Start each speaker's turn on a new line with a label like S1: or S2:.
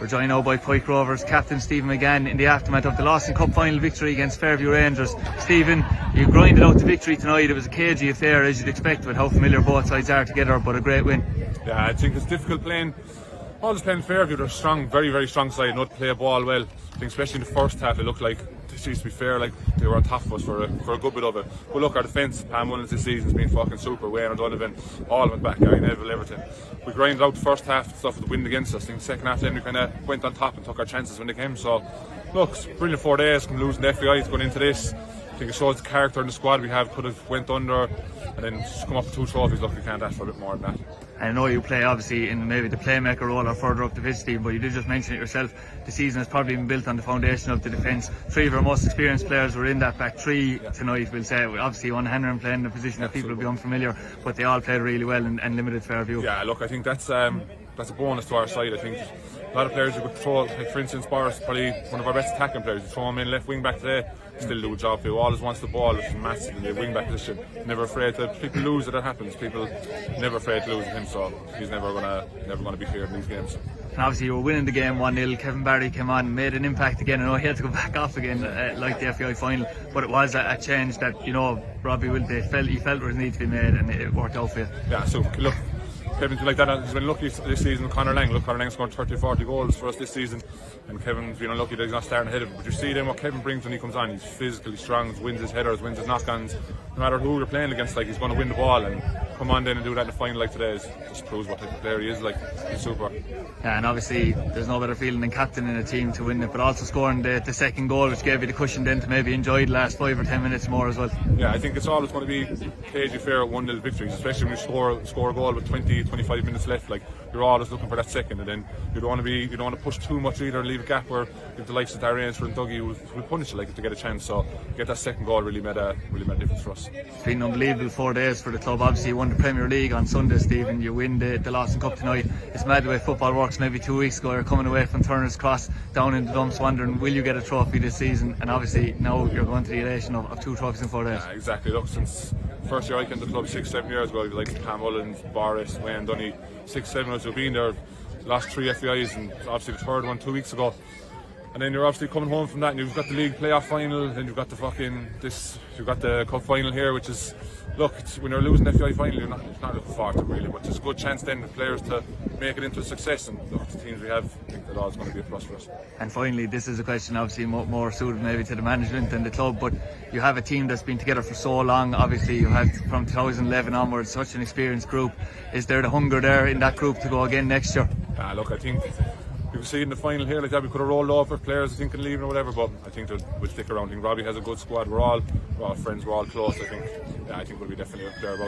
S1: We're joined now by Pike Rovers captain Steven McGann in the aftermath of the Lawson Cup Final victory against Fairview Rangers. Steven, you grinded out the victory tonight. It was a cagey affair, as you'd expect, with how familiar both sides are together, but a great win.
S2: Yeah, I think it's difficult playing. Always playing Fairview. They're strong, very, very strong side. Know to play a ball well. I think especially in the first half, it looked like, to be fair, like they were on top of us for a good bit of it. But look, our defence, Pam Mullins this season has been fucking super. Wayne O'Donovan, all went back, Gary Neville, everything. We grinded out the first half, stuff with the wind against us. I think the second half then we kind of went on top and took our chances when they came. So, look, it's brilliant 4 days from losing the FAIs going into this. I think it shows the character in the squad we have. Could have went under and then just come up with 2 trophies. Look, we can't ask for a bit more than that.
S1: I know you play obviously in maybe the playmaker role or further up the pitch, Steve, but you did just mention it yourself. The season has probably been built on the foundation of the defence. 3 of our most experienced players were in that back 3 tonight, we'll say. Obviously, one Henry playing in a position that people will be unfamiliar, but they all played really well and limited Fairview.
S2: Yeah, look, I think that's a bonus to our side. I think a lot of players you could throw, like for instance, Boris, probably one of our best attacking players. You throw him in left wing back today, still do a job. He always wants the ball, which is massive in the wing back position. Never afraid to. People lose it, that happens. People never afraid to lose him, so he's never gonna be feared in these games.
S1: And obviously you were winning the game 1-0. Kevin Barry came on and made an impact again. I know he had to go back off again, like the FAI final, but it was a change that, you know, Robbie Wilde felt was need to be made, and it worked out for you.
S2: Yeah, so look, Kevin's been like that. He's been lucky this season. Conor Lang, look, Conor Lang's scored 30-40 goals for us this season, and Kevin's been unlucky that he's not starting ahead of him. But you see then what Kevin brings when he comes on. He's physically strong, wins his headers, wins his knock-ons. No matter who you're playing against, like, he's going to win the ball, and come on then and do that in the final like today just proves what type of player he is. Like, he's super.
S1: Yeah, and obviously there's no better feeling than captaining a team to win it, but also scoring the second goal, which gave you the cushion then to maybe enjoy the last 5 or 10 minutes more as well. Yeah,
S2: I think it's always going to be cagey fair at 1-0 victories, especially when you score a goal with 20-25 minutes left. Like, you're always looking for that second, and then you don't want to push too much either and leave a gap where if the likes of Darren and Dougie will punish it, like, to get a chance. So get that second goal really made a difference for us.
S1: It's been an unbelievable 4 days for the club. Obviously you won the Premier League on Sunday, Stephen. You win the Lawson Cup tonight. It's mad the way football works. Maybe 2 weeks ago you're coming away from Turner's Cross down in the dumps wondering will you get a trophy this season, and obviously now you're going to the elation of 2 trophies in 4 days.
S2: Yeah, exactly. Look, since first year I came to the club 6-7 years ago, like Pam Mullins, Boris, Wayne Dunny, 6-7 years we've been there. Last 3 FAIs, and obviously the third one 2 weeks ago. And then you're obviously coming home from that, and you've got the league playoff final, then you've got you've got the cup final here, which is, look, when you're losing the FAI final, you're not looking forward to it really, but there's a good chance then for players to make it into a success, and look, the teams we have, I think that all is going to be a plus for us.
S1: And finally, this is a question obviously more suited maybe to the management than the club, but you have a team that's been together for so long. Obviously you had from 2011 onwards such an experienced group. Is there the hunger there in that group to go again next year?
S2: Look, I think you can see in the final here like that we could have rolled over players I think and leaving or whatever, but I think that we'll stick around. I think Robbie has a good squad. We're all friends, we're all close. I think we'll be definitely up there about